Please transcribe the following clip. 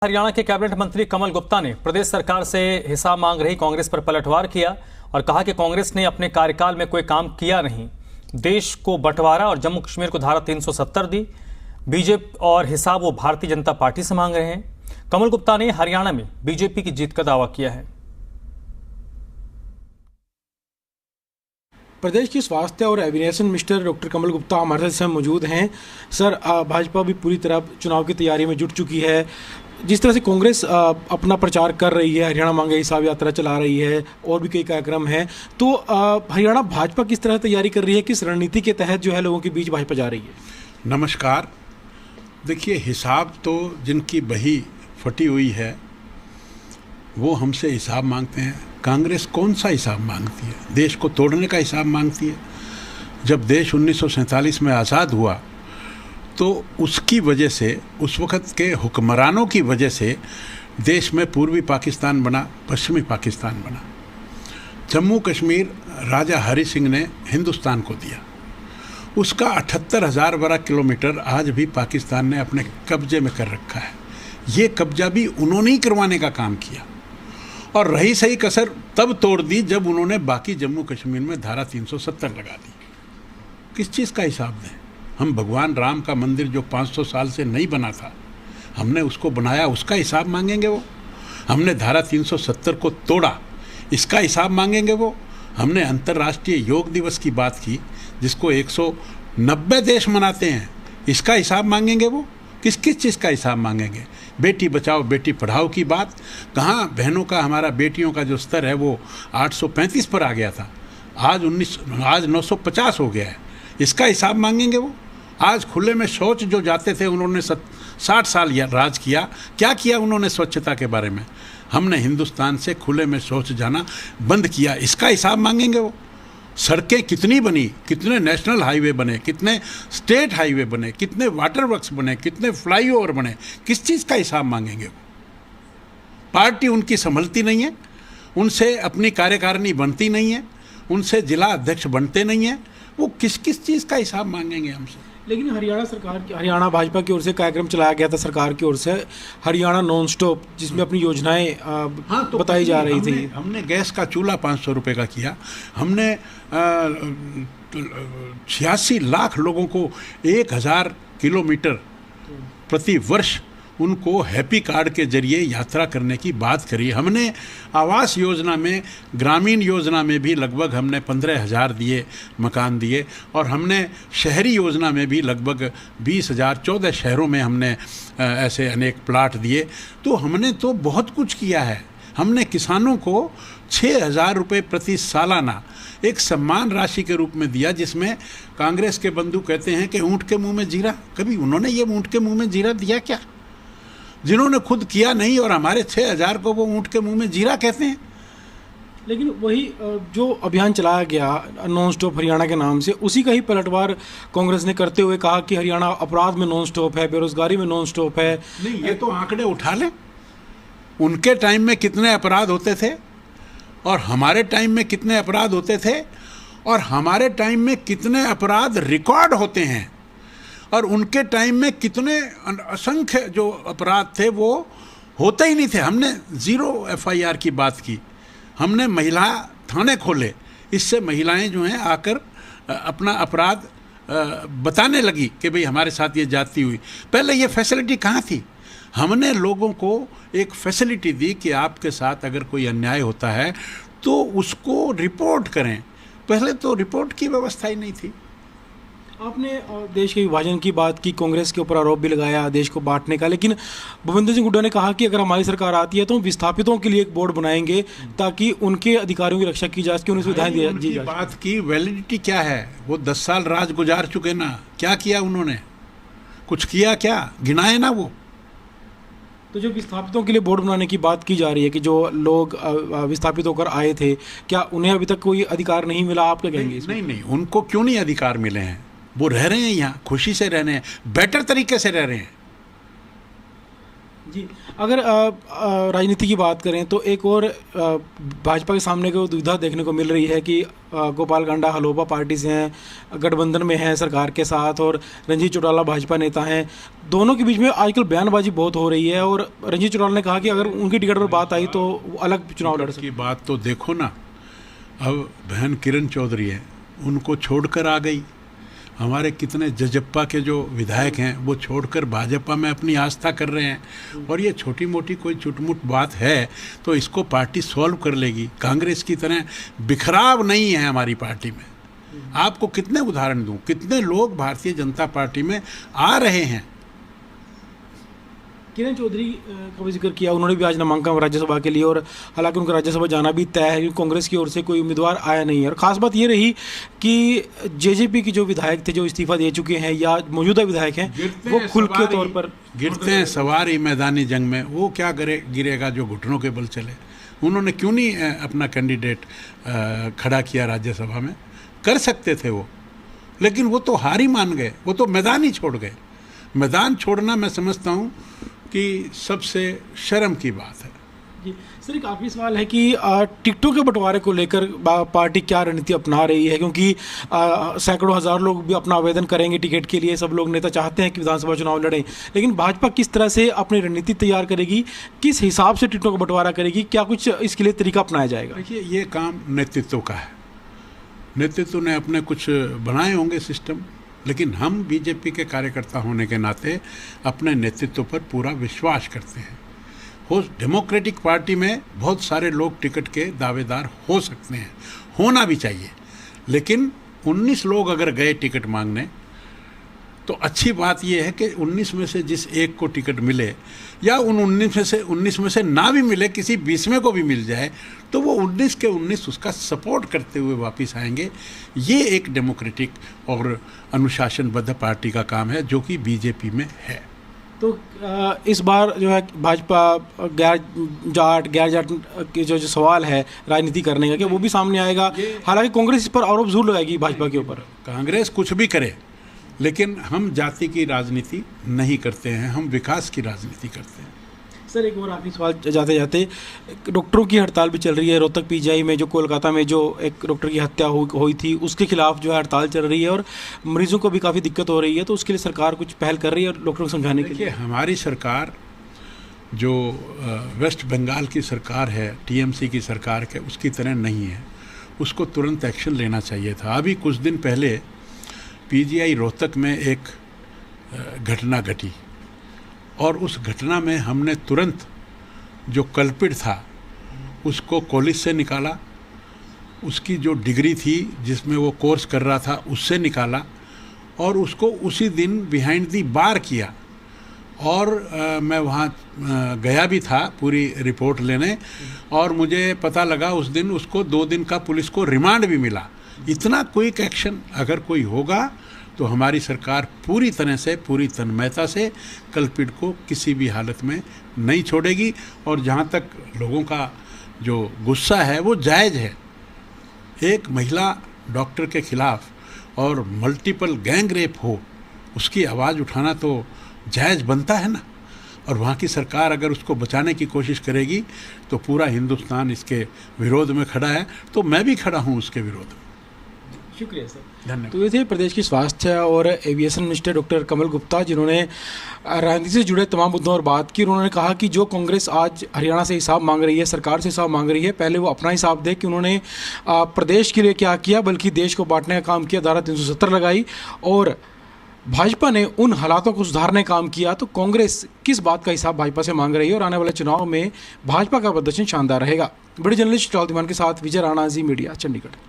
हरियाणा के कैबिनेट मंत्री कमल गुप्ता ने प्रदेश सरकार से हिसाब मांग रही कांग्रेस पर पलटवार किया और कहा कि कांग्रेस ने अपने कार्यकाल में कोई काम किया नहीं, देश को बंटवारा और जम्मू कश्मीर को धारा 370 दी। बीजेपी और हिसाब वो भारतीय जनता पार्टी से मांग रहे हैं। कमल गुप्ता ने हरियाणा में बीजेपी की जीत का दावा किया है। प्रदेश के स्वास्थ्य और एविएशन मिनिस्टर डॉक्टर कमल गुप्ता हमारे साथ मौजूद हैं। सर, भाजपा भी पूरी तरह चुनाव की तैयारी में जुट चुकी है। जिस तरह से कांग्रेस अपना प्रचार कर रही है, हरियाणा मांगे हिसाब यात्रा चला रही है और भी कई कार्यक्रम हैं, तो हरियाणा भाजपा किस तरह तैयारी कर रही है, किस रणनीति के तहत जो है लोगों के बीच भाजपा जा रही है? नमस्कार। देखिए, हिसाब तो जिनकी बही फटी हुई है वो हमसे हिसाब मांगते हैं। कांग्रेस कौन सा हिसाब मांगती है? देश को तोड़ने का हिसाब मांगती है। जब देश 1947 में आज़ाद हुआ तो उसकी वजह से, उस वक़्त के हुक्मरानों की वजह से देश में पूर्वी पाकिस्तान बना, पश्चिमी पाकिस्तान बना। जम्मू कश्मीर राजा हरि सिंह ने हिंदुस्तान को दिया। उसका 78,000 वर्ग किलोमीटर आज भी पाकिस्तान ने अपने कब्जे में कर रखा है। ये कब्जा भी उन्होंने ही करवाने का काम किया और रही सही कसर तब तोड़ दी जब उन्होंने बाकी जम्मू कश्मीर में धारा 370 लगा दी। किस चीज़ का हिसाब दें? हम भगवान राम का मंदिर जो 500 साल से नहीं बना था, हमने उसको बनाया, उसका हिसाब मांगेंगे वो? हमने धारा 370 को तोड़ा, इसका हिसाब मांगेंगे वो? हमने अंतर्राष्ट्रीय योग दिवस की बात की जिसको 190 देश मनाते हैं, इसका हिसाब मांगेंगे वो? किस किस चीज़ का हिसाब मांगेंगे? बेटी बचाओ बेटी पढ़ाओ की बात, कहाँ बहनों का, हमारा बेटियों का जो स्तर है वो 835 पर आ गया था, आज 950 हो गया है, इसका हिसाब मांगेंगे वो? आज खुले में शौच जो जाते थे, उन्होंने 60 साल राज किया, क्या किया उन्होंने स्वच्छता के बारे में? हमने हिंदुस्तान से खुले में शौच जाना बंद किया, इसका हिसाब मांगेंगे वो? सड़कें कितनी बनी, कितने नेशनल हाईवे बने, कितने स्टेट हाईवे बने, कितने वाटर वर्क्स बने, कितने फ्लाईओवर बने, किस चीज़ का हिसाब मांगेंगे वो? पार्टी उनकी संभलती नहीं है, उनसे अपनी कार्यकारिणी बनती नहीं है, उनसे जिला अध्यक्ष बनते नहीं हैं, वो किस किस चीज़ का हिसाब मांगेंगे हमसे? लेकिन हरियाणा भाजपा की ओर से कार्यक्रम चलाया गया था, सरकार की ओर से हरियाणा नॉन स्टॉप, जिसमें अपनी योजनाएं तो बताई जा रही थी। हमने गैस का चूल्हा 500 रुपये का किया। हमने 86 लाख लोगों को 1000 किलोमीटर प्रति वर्ष उनको हैप्पी कार्ड के जरिए यात्रा करने की बात करी। हमने आवास योजना में, ग्रामीण योजना में भी लगभग हमने 15,000 दिए, मकान दिए, और हमने शहरी योजना में भी लगभग 20,000, 14 शहरों में हमने ऐसे अनेक प्लाट दिए। तो हमने तो बहुत कुछ किया है। हमने किसानों को 6,000 रुपये प्रति सालाना एक सम्मान राशि के रूप में दिया, जिसमें कांग्रेस के बंधु कहते हैं कि ऊँट के मुँह में जीरा। कभी उन्होंने ये ऊँट के मुँह में जीरा दिया क्या? जिन्होंने खुद किया नहीं और हमारे 6,000 को वो ऊँट के मुंह में जीरा कहते हैं। लेकिन वही जो अभियान चलाया गया नॉन स्टॉप हरियाणा के नाम से, उसी का ही पलटवार कांग्रेस ने करते हुए कहा कि हरियाणा अपराध में नॉन स्टॉप है, बेरोजगारी में नॉन स्टॉप है। नहीं, ये तो आंकड़े उठा लें। उनके टाइम में कितने अपराध होते थे और हमारे टाइम में कितने अपराध होते थे, और हमारे टाइम में कितने अपराध रिकॉर्ड होते हैं, और उनके टाइम में कितने असंख्य जो अपराध थे वो होते ही नहीं थे। हमने 0 FIR की बात की। हमने महिला थाने खोले, इससे महिलाएं जो हैं आकर अपना अपराध बताने लगी कि भाई हमारे साथ ये जाती हुई। पहले ये फैसिलिटी कहाँ थी? हमने लोगों को एक फैसिलिटी दी कि आपके साथ अगर कोई अन्याय होता है तो उसको रिपोर्ट करें। पहले तो रिपोर्ट की व्यवस्था ही नहीं थी। आपने देश के विभाजन की बात की, कांग्रेस के ऊपर आरोप भी लगाया देश को बांटने का, लेकिन भूपेंद्र सिंह हुड्डा ने कहा कि अगर हमारी सरकार आती है तो हम विस्थापितों के लिए एक बोर्ड बनाएंगे ताकि उनके अधिकारों की रक्षा की जा सके, उन्हें सुविधाएं दी जा। बात की वैलिडिटी क्या है? वो 10 साल राज गुजार चुके ना, क्या किया उन्होंने? कुछ किया क्या? गिनाए ना वो। तो जो विस्थापितों के लिए बोर्ड बनाने की बात की जा रही है कि जो लोग विस्थापित होकर आए थे, क्या उन्हें अभी तक कोई अधिकार नहीं मिला? आप क्या कहेंगे? नहीं, उनको क्यों नहीं अधिकार मिले हैं? वो रह रहे हैं यहाँ, खुशी से रह रहे हैं, बेटर तरीके से रह रहे हैं। जी, अगर राजनीति की बात करें तो एक और भाजपा के सामने को दुविधा देखने को मिल रही है कि गोपाल कांडा हलोपा पार्टी से हैं, गठबंधन में हैं सरकार के साथ, और रंजीत चौटाला भाजपा नेता हैं। दोनों के बीच में आजकल बयानबाजी बहुत हो रही है, और रंजीत चौटाला ने कहा कि अगर उनकी टिकट पर बात आई तो वो अलग चुनाव लड़ सकते की बात तो देखो ना, अब बहन किरण चौधरी है, उनको छोड़कर आ गई। हमारे कितने जजप्पा के जो विधायक हैं वो छोड़कर भाजपा में अपनी आस्था कर रहे हैं। और ये छोटी मोटी कोई चुटमुट बात है तो इसको पार्टी सॉल्व कर लेगी। कांग्रेस की तरह बिखराव नहीं है हमारी पार्टी में। आपको कितने उदाहरण दूं, कितने लोग भारतीय जनता पार्टी में आ रहे हैं। किरण चौधरी का भी जिक्र किया, उन्होंने भी आज नामांकन राज्यसभा के लिए, और हालांकि उनका राज्यसभा जाना भी तय है क्योंकि कांग्रेस की ओर से कोई उम्मीदवार आया नहीं है। और खास बात ये रही कि जेजेपी के जो विधायक थे जो इस्तीफा दे चुके हैं या मौजूदा विधायक हैं, वो खुल के तौर पर गिरते हैं सवारी मैदानी जंग में। वो क्या गिरेगा जो घुटनों के बल चले। उन्होंने क्यों नहीं अपना कैंडिडेट खड़ा किया राज्यसभा में? कर सकते थे वो, लेकिन वो तो हार ही मान गए, वो तो मैदान ही छोड़ गए। मैदान छोड़ना मैं समझता हूँ कि सबसे शर्म की बात है। जी सर, एक आखिरी सवाल है कि टिकटों के बंटवारे को लेकर पार्टी क्या रणनीति अपना रही है, क्योंकि सैकड़ों हज़ार लोग भी अपना आवेदन करेंगे टिकट के लिए। सब लोग नेता चाहते हैं कि विधानसभा चुनाव लड़ें, लेकिन भाजपा किस तरह से अपनी रणनीति तैयार करेगी, किस हिसाब से टिकटों का बंटवारा करेगी, क्या कुछ इसके लिए तरीका अपनाया जाएगा? देखिए, ये काम नेतृत्व का है। नेतृत्व ने अपने कुछ बनाए होंगे सिस्टम, लेकिन हम बीजेपी के कार्यकर्ता होने के नाते अपने नेतृत्व पर पूरा विश्वास करते हैं। डेमोक्रेटिक पार्टी में बहुत सारे लोग टिकट के दावेदार हो सकते हैं, होना भी चाहिए, लेकिन 19 लोग अगर गए टिकट मांगने तो अच्छी बात यह है कि 19 में से जिस एक को टिकट मिले या उन 19 में से ना भी मिले, किसी 20वें को भी मिल जाए, तो वो 19 के 19 उसका सपोर्ट करते हुए वापस आएंगे। ये एक डेमोक्रेटिक और अनुशासनबद्ध पार्टी का काम है जो कि बीजेपी में है। तो इस बार जो है भाजपा गैर जाट के जो सवाल है राजनीति करने का, क्या वो भी सामने आएगा? हालांकि कांग्रेस इस पर आरोप जरूर लगाएगी भाजपा के ऊपर। कांग्रेस कुछ भी करे, लेकिन हम जाति की राजनीति नहीं करते हैं, हम विकास की राजनीति करते हैं। सर, एक और आखिरी सवाल जाते जाते, डॉक्टरों की हड़ताल भी चल रही है। रोहतक पीजीआई में जो कोलकाता में जो एक डॉक्टर की हत्या हुई थी, उसके खिलाफ जो है हड़ताल चल रही है और मरीजों को भी काफ़ी दिक्कत हो रही है। तो उसके लिए सरकार कुछ पहल कर रही है डॉक्टरों को समझाने के लिए? हमारी सरकार जो वेस्ट बंगाल की सरकार है, टीएमसी की सरकार के, उसकी तरह नहीं है। उसको तुरंत एक्शन लेना चाहिए था। अभी कुछ दिन पहले पीजीआई रोहतक में एक घटना घटी और उस घटना में हमने तुरंत जो कल्पिट था उसको कॉलेज से निकाला, उसकी जो डिग्री थी जिसमें वो कोर्स कर रहा था उससे निकाला और उसको उसी दिन बिहाइंड दी बार किया। और मैं वहाँ गया भी था पूरी रिपोर्ट लेने, और मुझे पता लगा उस दिन उसको 2 दिन का पुलिस को रिमांड भी मिला। इतना क्विक एक्शन अगर कोई होगा तो हमारी सरकार पूरी तरह से, पूरी तन्मयता से कल्पिट को किसी भी हालत में नहीं छोड़ेगी। और जहाँ तक लोगों का जो गुस्सा है वो जायज़ है। एक महिला डॉक्टर के खिलाफ और मल्टीपल गैंग रेप हो, उसकी आवाज़ उठाना तो जायज़ बनता है ना। और वहाँ की सरकार अगर उसको बचाने की कोशिश करेगी तो पूरा हिंदुस्तान इसके विरोध में खड़ा है, तो मैं भी खड़ा हूँ उसके विरोध में। शुक्रिया सर, धन्यवाद। तो ये थे प्रदेश के स्वास्थ्य और एविएशन मिनिस्टर डॉक्टर कमल गुप्ता, जिन्होंने राजनीति से जुड़े तमाम मुद्दों पर बात की। उन्होंने कहा कि जो कांग्रेस आज हरियाणा से हिसाब मांग रही है, सरकार से हिसाब मांग रही है, पहले वो अपना हिसाब दे कि उन्होंने प्रदेश के लिए क्या किया, बल्कि देश को बांटने का काम किया, धारा 370 लगाई। और भाजपा ने उन हालातों को सुधारने का काम किया। तो कांग्रेस किस बात का हिसाब भाजपा से मांग रही है और आने वाले चुनाव में भाजपा का प्रदर्शन शानदार रहेगा। बड़े जर्नलिस्ट राहुल धीमान के साथ विजय राणा, जी मीडिया, चंडीगढ़।